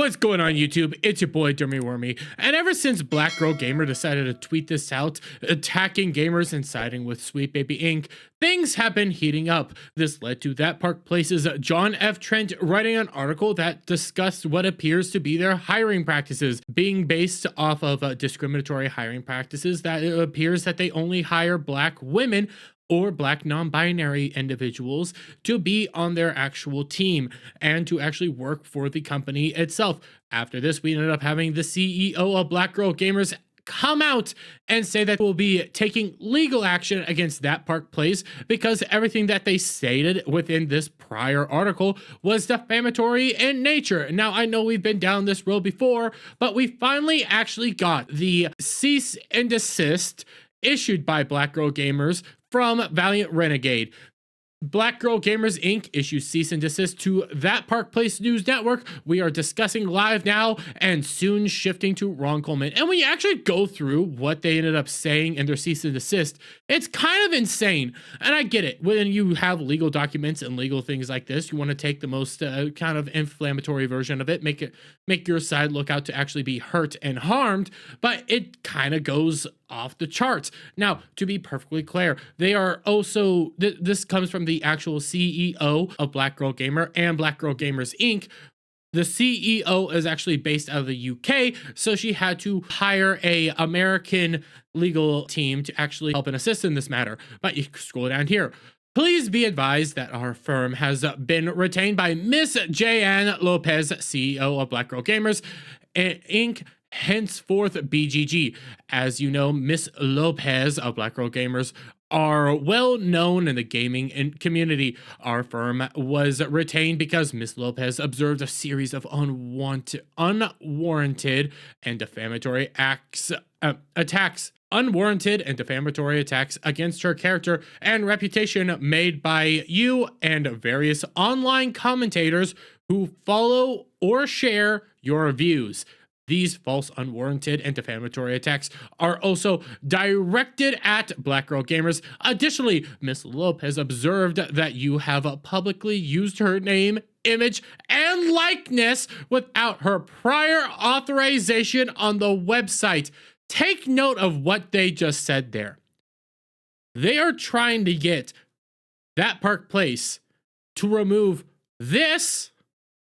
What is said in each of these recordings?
What's going on YouTube? It's your boy Dermy Wormy, and ever since Black Girl Gamer decided to tweet this out, attacking gamers and siding with Sweet Baby Inc., things have been heating up. This led to That Park Place's John F. Trent writing an article that discussed what appears to be their hiring practices, being based off of discriminatory hiring practices that it appears that they only hire black women or black non-binary individuals to be on their actual team and to actually work for the company itself. After this, we ended up having the CEO of Black Girl Gamers come out and say that we'll be taking legal action against That Park Place because everything that they stated within this prior article was defamatory in nature. Now, I know we've been down this road before, but we finally actually got the cease and desist issued by Black Girl Gamers from Valiant Renegade. Black Girl Gamers Inc. issues cease and desist to That Park Place News Network. We are discussing live now and soon shifting to Ron Coleman. And when you actually go through what they ended up saying in their cease and desist, it's kind of insane. And I get it. When you have legal documents and legal things like this, you want to take the most kind of inflammatory version of it, make your side look out to actually be hurt and harmed, but it kind of goes off the charts. Now, to be perfectly clear, they are also, this comes from the actual CEO of Black Girl Gamer and Black Girl Gamers Inc. The CEO is actually based out of the UK, so she had to hire a American legal team to actually help and assist in this matter. But you scroll down here. Please be advised that our firm has been retained by Miss Jan Lopez, CEO of Black Girl Gamers Inc., henceforth BGG. As you know, Miss Lopez of Black Girl Gamers are well known in the gaming community. Our firm was retained because Miss Lopez observed a series of unwarranted and defamatory attacks against her character and reputation made by you and various online commentators who follow or share your views. These false, unwarranted, and defamatory attacks are also directed at Black Girl Gamers. Additionally, Miss Lopez observed that you have publicly used her name, image, and likeness without her prior authorization on the website. Take note of what they just said there. They are trying to get That Park Place to remove this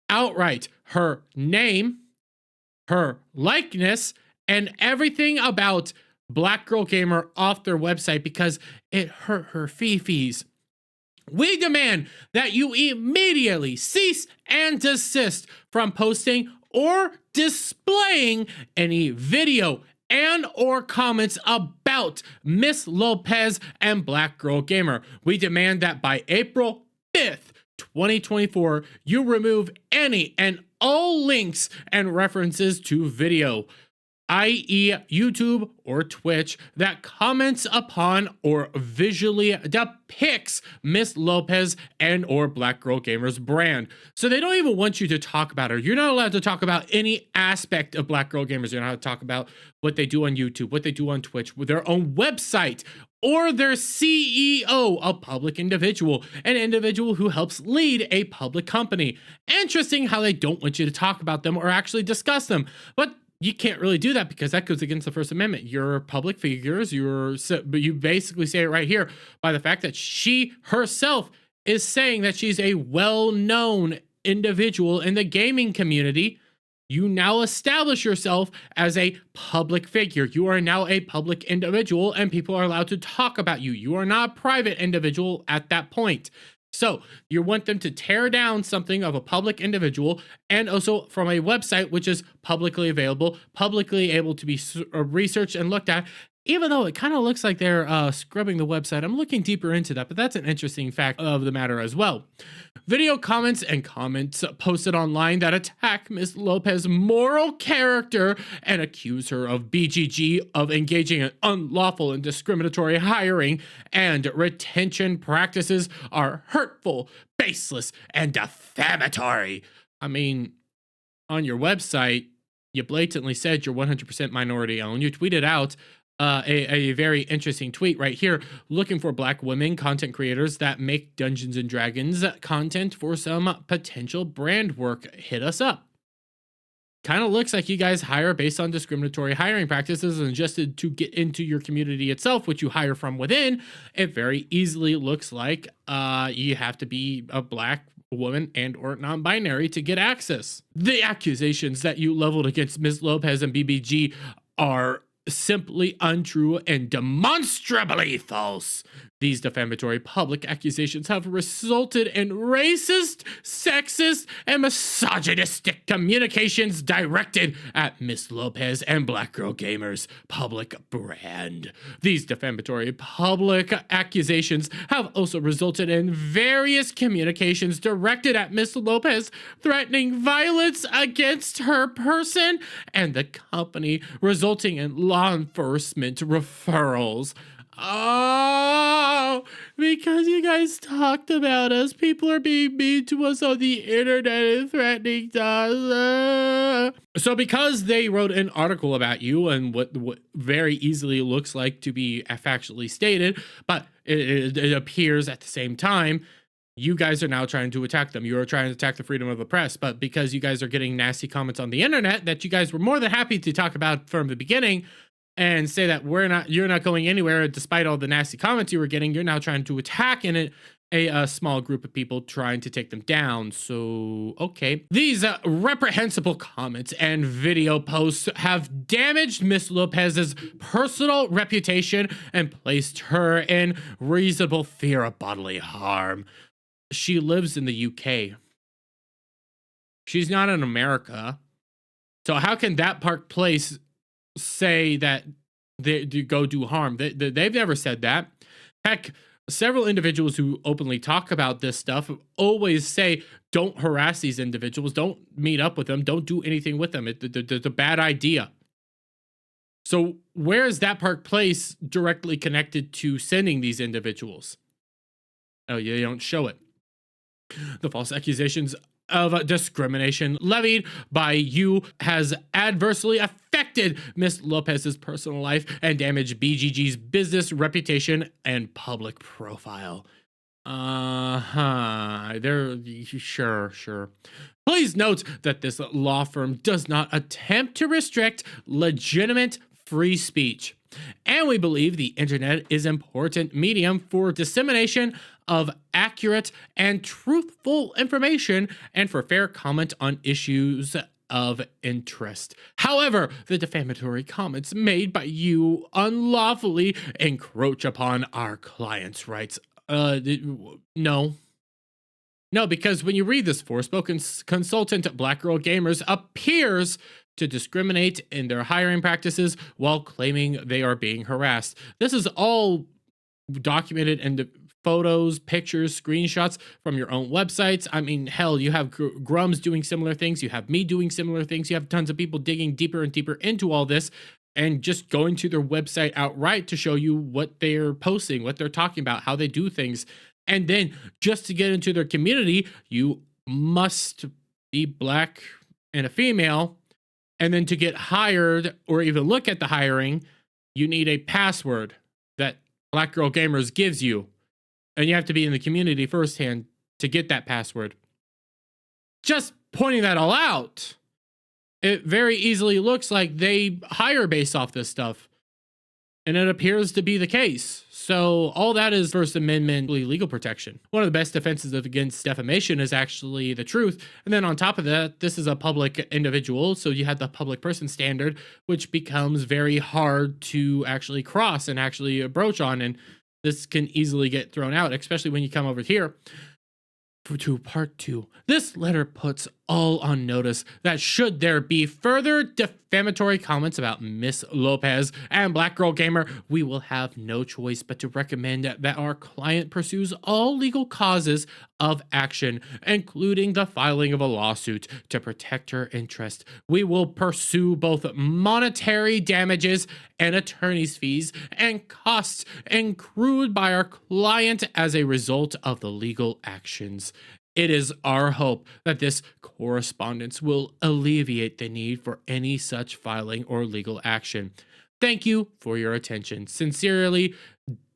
outright. Her name, her likeness, and everything about Black Girl Gamer off their website because it hurt her fifis. We demand that you immediately cease and desist from posting or displaying any video and or comments about Miss Lopez and Black Girl Gamer. We demand that by April 5th, 2024, you remove any and all links and references to video, i.e. YouTube or Twitch, that comments upon or visually depicts Miss Lopez and or Black Girl Gamer's brand. So they don't even want you to talk about her. You're not allowed to talk about any aspect of Black Girl Gamers. You're not allowed to talk about what they do on YouTube, what they do on Twitch, with their own website, or their CEO, a public individual, an individual who helps lead a public company. Interesting how they don't want you to talk about them or actually discuss them. But you can't really do that because that goes against the First Amendment. You're public figures, but you basically say it right here by the fact that she herself is saying that she's a well-known individual in the gaming community. You now establish yourself as a public figure. You are now a public individual and people are allowed to talk about you. You are not a private individual at that point. So you want them to tear down something of a public individual and also from a website which is publicly available, publicly able to be researched and looked at, even though it kind of looks like they're scrubbing the website. I'm looking deeper into that, but that's an interesting fact of the matter as well. Video comments and comments posted online that attack Ms. Lopez's moral character and accuse her of BGG of engaging in unlawful and discriminatory hiring and retention practices are hurtful, baseless, and defamatory. I mean, on your website, you blatantly said you're 100% minority owned. You tweeted out a very interesting tweet right here, looking for Black women content creators that make Dungeons and Dragons content for some potential brand work. Hit us up. Kind of looks like you guys hire based on discriminatory hiring practices, and just to get into your community itself, which you hire from within, it very easily looks like you have to be a black woman and or non-binary to get access. The accusations that you leveled against Ms. Lopez and BBG are simply untrue and demonstrably false. These defamatory public accusations have resulted in racist, sexist, and misogynistic communications directed at Miss Lopez and Black Girl Gamer's public brand. These defamatory public accusations have also resulted in various communications directed at Miss Lopez, threatening violence against her person and the company, resulting in law enforcement referrals. Oh, because you guys talked about us, people are being mean to us on the internet and threatening us. So because they wrote an article about you and what very easily looks like to be factually stated, but it appears at the same time, you guys are now trying to attack them. You are trying to attack the freedom of the press, but because you guys are getting nasty comments on the internet that you guys were more than happy to talk about from the beginning, and say that you're not going anywhere despite all the nasty comments you were getting, you're now trying to attack in a small group of people trying to take them down. So, okay. These reprehensible comments and video posts have damaged Miss Lopez's personal reputation and placed her in reasonable fear of bodily harm. She lives in the UK. She's not in America. So how can that Park Place say that they go do harm? They've never said that. Heck, several individuals who openly talk about this stuff always say, don't harass these individuals, don't meet up with them, don't do anything with them. It's a bad idea. So where is that Park Place directly connected to sending these individuals? Oh, yeah, they don't show it. The false accusations of discrimination levied by you has adversely affected Miss Lopez's personal life and damaged BGG's business reputation and public profile. Sure. Please note that this law firm does not attempt to restrict legitimate free speech, and we believe the internet is an important medium for dissemination of accurate and truthful information and for fair comment on issues of interest. However, the defamatory comments made by you unlawfully encroach upon our clients' rights. No, because when you read this, Forspoken consultant Black Girl Gamers appears to discriminate in their hiring practices while claiming they are being harassed. This is all documented in the photos, pictures, screenshots from your own websites. I mean, hell, you have Grums doing similar things. You have me doing similar things. You have tons of people digging deeper and deeper into all this and just going to their website outright to show you what they're posting, what they're talking about, how they do things. And then just to get into their community, you must be black and a female. And then to get hired or even look at the hiring, you need a password that Black Girl Gamers gives you. And you have to be in the community firsthand to get that password. Just pointing that all out, it very easily looks like they hire based off this stuff. And it appears to be the case. So all that is First Amendment legal protection. One of the best defenses against defamation is actually the truth. And then on top of that, this is a public individual. So you have the public person standard, which becomes very hard to actually cross and actually broach on. And this can easily get thrown out, especially when you come over here to part 2. This letter puts all on notice that should there be further defamatory comments about Miss Lopez and Black Girl Gamer, we will have no choice but to recommend that our client pursues all legal causes of action, including the filing of a lawsuit to protect her interest. We will pursue both monetary damages and attorney's fees and costs accrued by our client as a result of the legal actions. It is our hope that this correspondence will alleviate the need for any such filing or legal action. Thank you for your attention. Sincerely,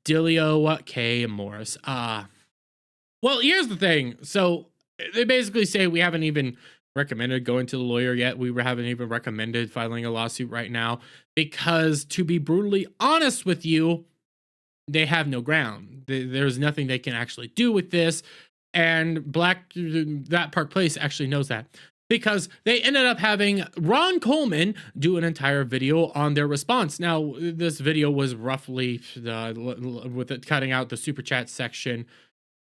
Dilio K. Morris. Well, here's the thing. So they basically say we haven't even recommended going to the lawyer yet. We haven't even recommended filing a lawsuit right now because, to be brutally honest with you, they have no ground. There's nothing they can actually do with this. And that Park Place actually knows that, because they ended up having Ron Coleman do an entire video on their response. Now, this video was roughly, with it cutting out the super chat section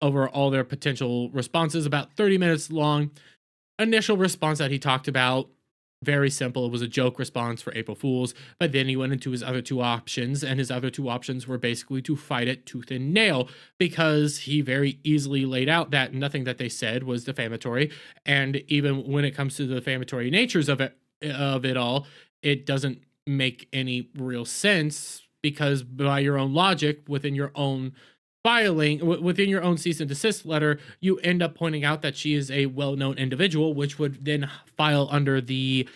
over all their potential responses, about 30 minutes long. Initial response that he talked about, very simple. It was a joke response for April Fools, but then he went into his other two options, and his other two options were basically to fight it tooth and nail, because he very easily laid out that nothing that they said was defamatory, and even when it comes to the defamatory natures of it all, it doesn't make any real sense, because by your own logic, within your own filing, within your own cease and desist letter, you end up pointing out that she is a well-known individual, which would then file under the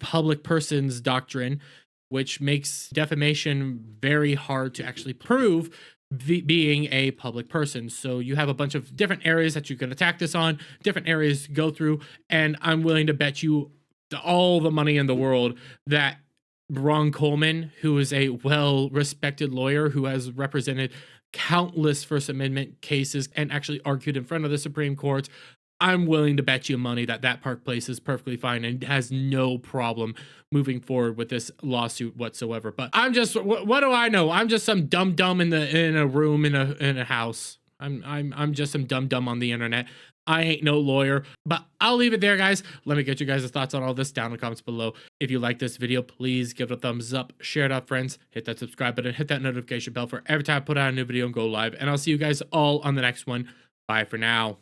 public persons doctrine, which makes defamation very hard to actually prove, being a public person. So you have a bunch of different areas that you can attack this on, different areas to go through, and I'm willing to bet you all the money in the world that Ron Coleman, who is a well-respected lawyer who has represented countless First Amendment cases and actually argued in front of the Supreme Court, I'm willing to bet you money that Park Place is perfectly fine and has no problem moving forward with this lawsuit whatsoever. But I'm just, what do I know? I'm just some dumb in a room in a house. I'm just some dumb on the internet. I ain't no lawyer, but I'll leave it there, guys. Let me get you guys' thoughts on all this down in the comments below. If you like this video, please give it a thumbs up, share it out, friends, hit that subscribe button, hit that notification bell for every time I put out a new video and go live. And I'll see you guys all on the next one. Bye for now.